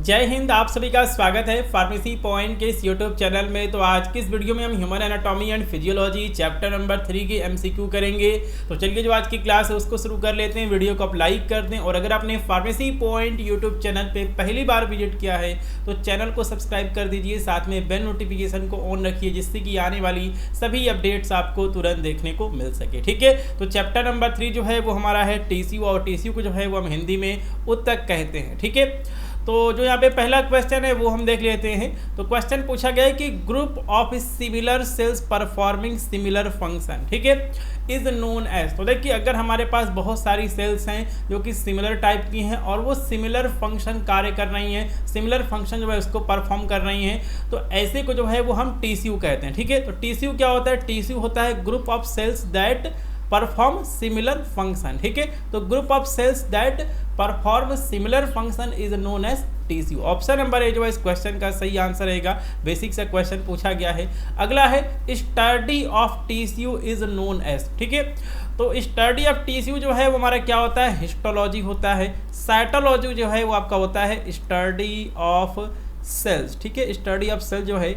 जय हिंद। आप सभी का स्वागत है फार्मेसी पॉइंट के इस यूट्यूब चैनल में। तो आज की इस वीडियो में हम human anatomy and physiology chapter number 3 के एमसीक्यू करेंगे। तो चलिए जो आज की क्लास है उसको शुरू कर लेते हैं। वीडियो को आप लाइक कर दें और अगर आपने फार्मेसी पॉइंट यूट्यूब चैनल पे पहली बार विजिट किया है तो चैनल को सब्सक्राइब कर दीजिए, साथ में बेल नोटिफिकेशन को ऑन रखिए जिससे कि आने वाली सभी अपडेट्स आपको तुरंत देखने को मिल सके। ठीक है, तो चैप्टर नंबर 3 जो है वो हमारा है टीसीयू, और टीसीयू को जो है वो हम हिंदी में ऊतक कहते हैं। ठीक है, तो जो यहाँ पे पहला क्वेश्चन है वो हम देख लेते हैं। तो क्वेश्चन पूछा गया है कि group of similar sales performing similar function, ठीक है, इज नोन एज। तो देखिए अगर हमारे पास बहुत सारी सेल्स हैं जो कि सिमिलर टाइप की हैं और वो सिमिलर फंक्शन कार्य कर रही हैं, सिमिलर फंक्शन जो है उसको परफॉर्म कर रही हैं, तो ऐसे को जो है वो हम टीसीयू कहते हैं। ठीक है, तो टीसीयू क्या होता है? टीसीयू होता है group of cells that perform similar function. ठीक है, तो group of cells that perform similar function is known as TCU. Option number A जो है इस क्वेश्चन का सही आंसर रहेगा। बेसिक से क्वेश्चन पूछा गया है। अगला है study of TCU is known as. ठीक है, तो स्टडी ऑफ टीसीयू जो है वो हमारा क्या होता है? हिस्टोलॉजी होता है। साइटोलॉजी जो है वो आपका होता है स्टडी ऑफ सेल्स। ठीक है, स्टडी ऑफ सेल जो है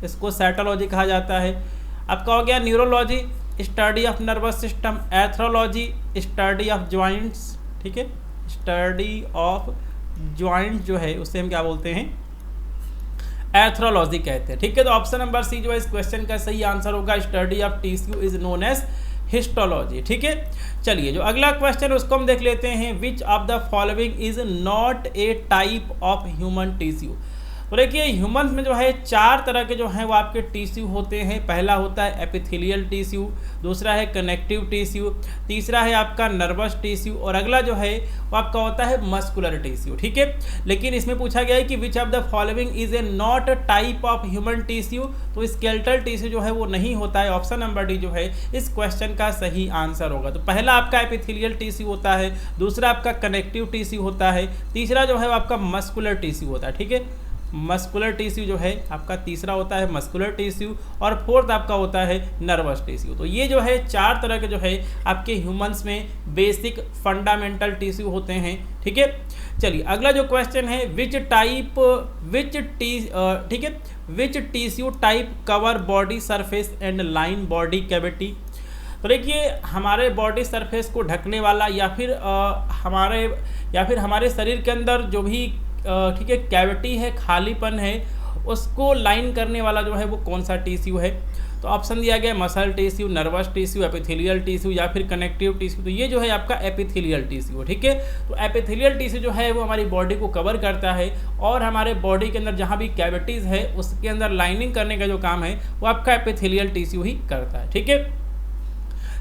इसको साइटोलॉजी कहा जाता है। आपका हो गया neurology, study of nervous system. Arthrology study of joints. ठीक है, स्टडी ऑफ जॉइंट जो है उससे हम क्या बोलते हैं? एथ्रोलॉजी कहते हैं। ठीक है, तो ऑप्शन नंबर सी जो है इस क्वेश्चन का सही आंसर होगा। Study of TCU is known as histology. ठीक है, चलिए जो अगला क्वेश्चन है उसको हम देख लेते हैं। Which of the following is not a type of human TCU. तो देखिए ह्यूमंस में जो है 4 तरह के जो हैं वो आपके टीश्यू होते हैं। पहला होता है एपिथेलियल टिश्यू, दूसरा है कनेक्टिव टिश्यू, तीसरा है आपका नर्वस टिश्यू और अगला जो है वो आपका होता है मस्कुलर टिश्यू। ठीक है, लेकिन इसमें पूछा गया है कि विच of the following is a not type of human tissue, तो स्केलेटल टिश्यू जो है वो नहीं होता है। ऑप्शन नंबर डी जो है इस क्वेश्चन का सही आंसर होगा। तो पहला आपका एपिथेलियल टिश्यू होता है, दूसरा आपका कनेक्टिव टिश्यू होता है, तीसरा जो है वो आपका मस्कुलर टिश्यू होता है। ठीक है, मस्कुलर टिश्यू जो है आपका तीसरा होता है मस्कुलर टिश्यू और फोर्थ आपका होता है नर्वस टिश्यू। तो ये जो है 4 तरह के जो है आपके ह्यूमंस में बेसिक फंडामेंटल टिश्यू होते हैं। ठीक है, चलिए अगला जो क्वेश्चन है which tissue type cover body surface and line body cavity. तो देखिए हमारे बॉडी सरफेस को ढकने वाला या फिर हमारे शरीर के अंदर जो भी ठीक है कैविटी है, खालीपन है, उसको लाइन करने वाला जो है वो कौन सा टिश्यू है? तो ऑप्शन दिया गया muscle tissue, nervous tissue, epithelial tissue या फिर कनेक्टिव टिश्यू। तो ये जो है आपका एपिथेलियल टिश्यू है। ठीक है, तो एपिथेलियल टिश्यू जो है वो हमारी बॉडी को कवर करता है और हमारे बॉडी के अंदर जहाँ भी कैविटीज़ है उसके अंदर लाइनिंग करने का जो काम है वो आपका एपिथेलियल टिश्यू ही करता है। ठीक है,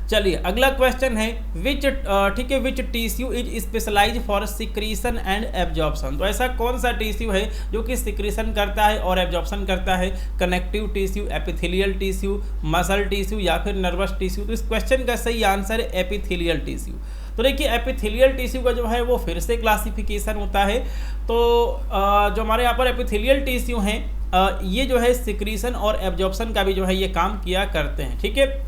चलिए अगला क्वेश्चन है which tissue is specialise for secretion and absorption. तो ऐसा कौन सा टिश्यू है जो कि सिक्रीशन करता है और एब्जॉर्प्शन करता है? Connective tissue, epithelial tissue, muscle tissue या फिर नर्वस टिश्यू। तो इस क्वेश्चन का सही आंसर है एपिथेलियल टिश्यू। तो देखिए एपिथेलियल टिश्यू का जो है वो फिर से क्लासिफिकेशन होता है। तो जो हमारे यहाँ पर एपिथेलियल टिश्यू हैं ये जो है सिक्रीशन और एब्जॉर्प्शन का भी जो है ये काम किया करते हैं। ठीक है,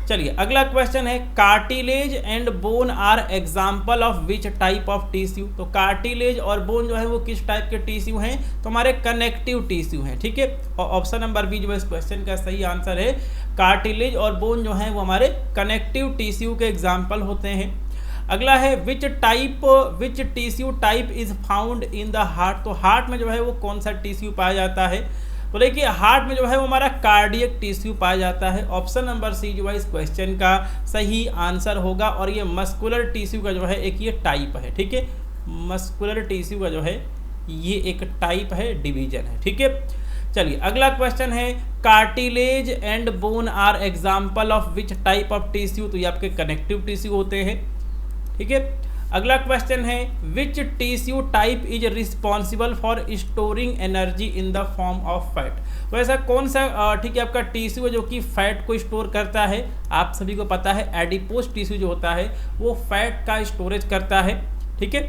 चलिए अगला क्वेश्चन है cartilage and bone are example of which type of tissue. तो कार्टिलेज और बोन जो है वो किस टाइप के टिश्यू हैं? तो हमारे कनेक्टिव टिश्यू हैं। ठीक है, और ऑप्शन नंबर बी जो है इस क्वेश्चन का सही आंसर है। कार्टिलेज और बोन जो है वो हमारे कनेक्टिव टिश्यू के एग्जाम्पल होते हैं। अगला है which tissue type is found in the heart. तो हार्ट में जो है वो कौन सा टिश्यू पाया जाता है? तो देखिए हार्ट में जो है वो हमारा कार्डियक टिश्यू पाया जाता है। ऑप्शन नंबर सी जो है इस क्वेश्चन का सही आंसर होगा और ये मस्कुलर टिश्यू का जो है एक ये टाइप है। ठीक है, मस्कुलर टिश्यू का जो है ये एक टाइप है, डिवीजन है। ठीक है, चलिए अगला क्वेश्चन है cartilage and bone are example of which type of tissue. तो ये आपके कनेक्टिव टिश्यू होते हैं। ठीक है, अगला क्वेश्चन है which tissue type is responsible for storing energy in the form of fat. तो ऐसा कौन सा ठीक है आपका टिश्यू है जो कि फैट को स्टोर करता है? आप सभी को पता है एडिपोज टिश्यू जो होता है वो फैट का स्टोरेज करता है। ठीक है,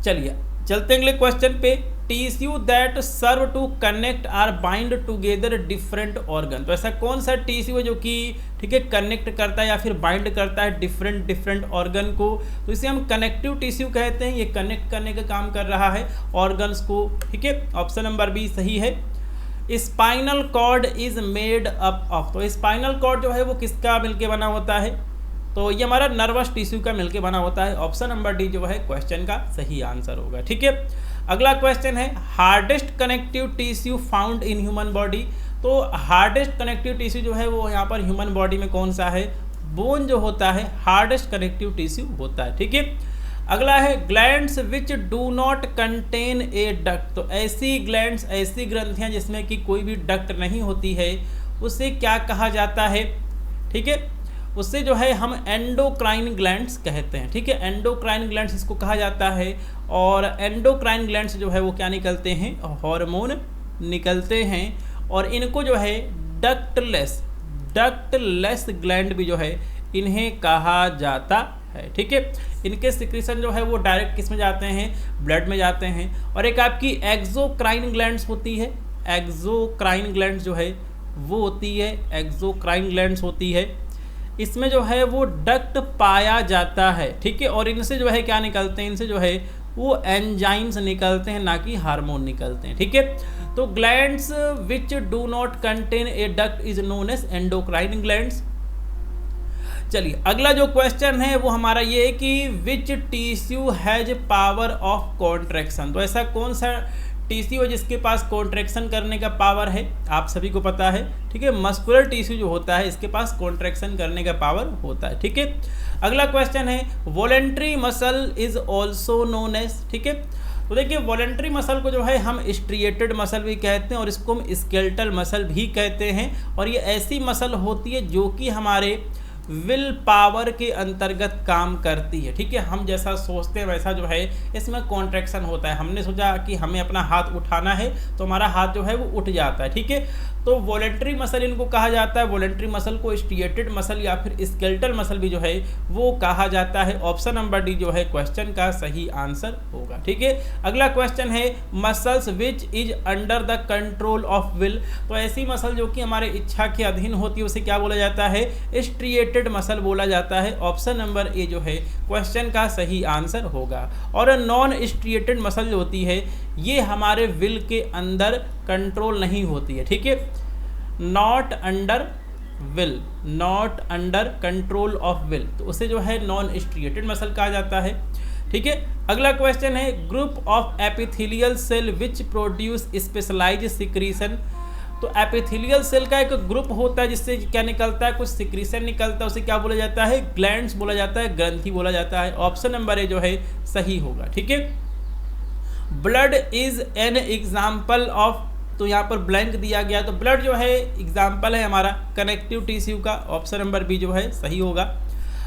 चलिए चलते हैं अगले क्वेश्चन पे। Tissue that serve to connect are bind together different organ. तो ऐसा कौन सा टिश्यू है जो कि ठीक है कनेक्ट करता है या फिर बाइंड करता है डिफरेंट ऑर्गन को, तो इसे हम कनेक्टिव टिश्यू कहते हैं। ये कनेक्ट करने का काम कर रहा है ऑर्गन्स को, ठीक है। ऑप्शन नंबर बी सही है। Spinal cord is made up of. तो स्पाइनल कॉर्ड जो है वो किसका मिलके बना होता है, तो ये हमारा नर्वस टिश्यू का मिलके बना होता है। ऑप्शन नंबर डी जो है क्वेश्चन का सही आंसर होगा, ठीक है। अगला क्वेश्चन है hardest connective tissue found in human body. तो हार्डेस्ट कनेक्टिव टिश्यू जो है वो यहाँ पर ह्यूमन बॉडी में कौन सा है, बोन जो होता है हार्डेस्ट कनेक्टिव टिश्यू होता है, ठीक है। अगला है glands which do not contain a duct. तो ऐसी ग्लैंड्स, ऐसी ग्रंथियाँ जिसमें कि कोई भी डक्ट नहीं होती है, उसे क्या कहा जाता है, ठीक है। उससे जो है हम एंडोक्राइन ग्लैंड्स कहते हैं, ठीक है। एंडोक्राइन ग्लैंड्स इसको कहा जाता है। और एंडोक्राइन ग्लैंड्स जो है वो क्या निकलते हैं, हार्मोन निकलते हैं। और इनको जो है डक्टलेस ग्लैंड भी जो है इन्हें कहा जाता है, ठीक है। इनके सिक्रीशन जो है वो डायरेक्ट किस में जाते हैं, ब्लड में जाते हैं। और एक आपकी एक्सोक्राइन ग्लैंड्स होती है, एक्सोक्राइन ग्लैंड्स जो है वो होती है, एक्सोक्राइन ग्लैंड्स होती है। इसमें जो है वो डक्ट पाया जाता है, ठीक है। और इनसे जो है क्या निकलते हैं, इनसे जो है वो एंजाइम्स निकलते हैं, ना कि हार्मोन निकलते हैं, ठीक है। तो glands which do not contain a duct is known as endocrine glands. चलिए अगला जो क्वेश्चन है वो हमारा ये है कि which tissue has power of contraction. तो ऐसा कौन सा टिश्यू है जिसके पास कॉन्ट्रैक्शन करने का पावर है, आप सभी को पता है, ठीक है। मस्कुलर टिश्यू जो होता है इसके पास कॉन्ट्रैक्शन करने का पावर होता है, ठीक है। अगला क्वेश्चन है voluntary muscle is also known as, ठीक है। तो देखिए वॉलेंट्री मसल को जो है हम स्ट्रिएटेड मसल भी कहते हैं और इसको हम स्केलेटल मसल भी कहते हैं। और ये ऐसी मसल होती है जो कि हमारे विल पावर के अंतर्गत काम करती है, ठीक है। हम जैसा सोचते हैं वैसा जो है इसमें कॉन्ट्रैक्शन होता है। हमने सोचा कि हमें अपना हाथ उठाना है तो हमारा हाथ जो है वो उठ जाता है, ठीक है। तो वॉलेंट्री मसल इनको कहा जाता है। वॉलेंट्री मसल को स्ट्रिएटेड मसल या फिर स्केलेटल मसल भी जो है वो कहा जाता है। ऑप्शन नंबर डी जो है क्वेश्चन का सही आंसर होगा, ठीक है। अगला क्वेश्चन है muscles which is under the control of will. तो ऐसी मसल जो कि हमारे इच्छा के अधीन होती है उसे क्या बोला जाता है, स्ट्रिएटेड मसल बोला जाता है। ऑप्शन नंबर ए जो है क्वेश्चन का सही आंसर होगा। और नॉन स्ट्रिएटेड मसल जो होती है ये हमारे विल के अंदर कंट्रोल नहीं होती है, ठीक है। Not under will, not under control of will, तो उसे जो है नॉन स्ट्रिएटेड मसल कहा जाता है, ठीक है। अगला क्वेश्चन है group of epithelial cell which produce specialized secretion. तो एपिथेलियल सेल का एक ग्रुप होता है जिससे क्या निकलता है, कुछ सिक्रीशन निकलता है, उसे क्या बोला जाता है, ग्लैंड्स बोला जाता है, ग्रंथि बोला जाता है। ऑप्शन नंबर ए जो है सही होगा, ठीक है। Blood is an example of, तो यहाँ पर ब्लैंक दिया गया, तो ब्लड जो है एग्जाम्पल है हमारा कनेक्टिव टिश्यू का। ऑप्शन नंबर बी जो है सही होगा।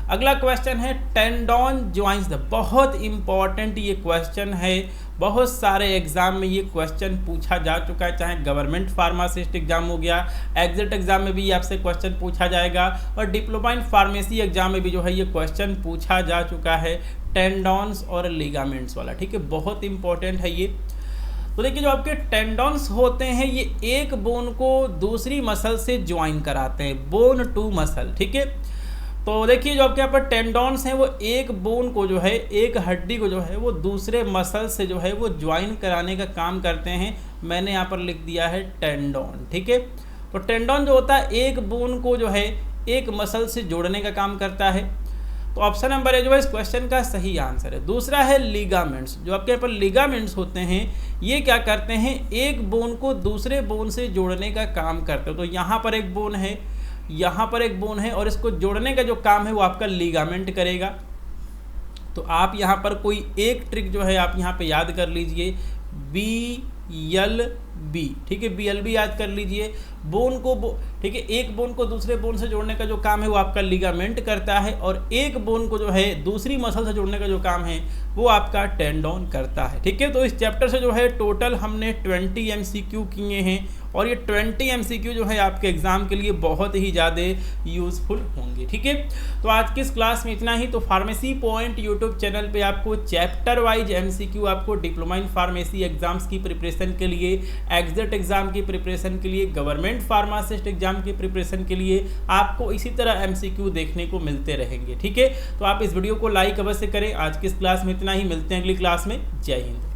अगला क्वेश्चन है टेंडोन ज्वाइंट्स द। बहुत इंपॉर्टेंट ये क्वेश्चन है, बहुत सारे एग्जाम में ये क्वेश्चन पूछा जा चुका है, चाहे गवर्नमेंट फार्मासिस्ट एग्जाम हो गया, एग्जिट एग्जाम में भी आपसे क्वेश्चन पूछा जाएगा और डिप्लोमा इन फार्मेसी एग्जाम में भी जो है ये क्वेश्चन पूछा जा चुका है, टेंडॉन्स और लिगामेंट्स वाला, ठीक है। बहुत इंपॉर्टेंट है ये। तो देखिए जो आपके टेंडॉन्स होते हैं ये एक बोन को दूसरी मसल से ज्वाइन कराते हैं, बोन टू मसल, ठीक है। तो देखिए जो आपके यहाँ पर टेंडॉन्स हैं वो एक बोन को जो है, एक हड्डी को जो है वो दूसरे मसल से जो है वो ज्वाइन कराने का काम करते हैं। मैंने यहाँ पर लिख दिया है टेंडॉन, ठीक है। तो टेंडॉन जो होता है एक बोन को जो है एक मसल से जोड़ने का काम करता है। तो ऑप्शन नंबर ए जो है इस क्वेश्चन का सही आंसर है। दूसरा है लिगामेंट्स। जो आपके यहाँ पर लिगामेंट्स होते हैं ये क्या करते हैं, एक बोन को दूसरे बोन से जोड़ने का काम करते हैं। तो यहाँ पर एक बोन है, यहाँ पर एक बोन है और इसको जोड़ने का जो काम है वो आपका लिगामेंट करेगा। तो आप यहाँ पर कोई एक ट्रिक जो है आप यहाँ पे याद कर लीजिए, BLB, ठीक है, BLB याद कर लीजिए। बोन को ठीक है, एक बोन को दूसरे बोन से जोड़ने का जो काम है वो आपका लिगामेंट करता है और एक बोन को जो है दूसरी मसल से जोड़ने का जो काम है वो आपका टेंडोन करता है, ठीक है। तो इस चैप्टर से जो है टोटल हमने 20 MCQ किए हैं और ये 20 MCQ जो है आपके एग्जाम के लिए बहुत ही ज़्यादा यूज़फुल होंगे। ठीक है, तो आज की इस क्लास में इतना ही। तो फार्मेसी पॉइंट यूट्यूब चैनल पे आपको चैप्टर वाइज MCQ, आपको डिप्लोमा इन फार्मेसी एग्जाम्स की प्रिपरेशन के लिए, एग्जिट एग्जाम की प्रिपरेशन के लिए, गवर्नमेंट फार्मासिस्ट एग्जाम की प्रिपरेशन के लिए आपको इसी तरह MCQ देखने को मिलते रहेंगे। ठीक है, तो आप इस वीडियो को लाइक अवश्य करें। आज की इस क्लास में इतना ही, मिलते हैं अगली क्लास में। जय हिंद।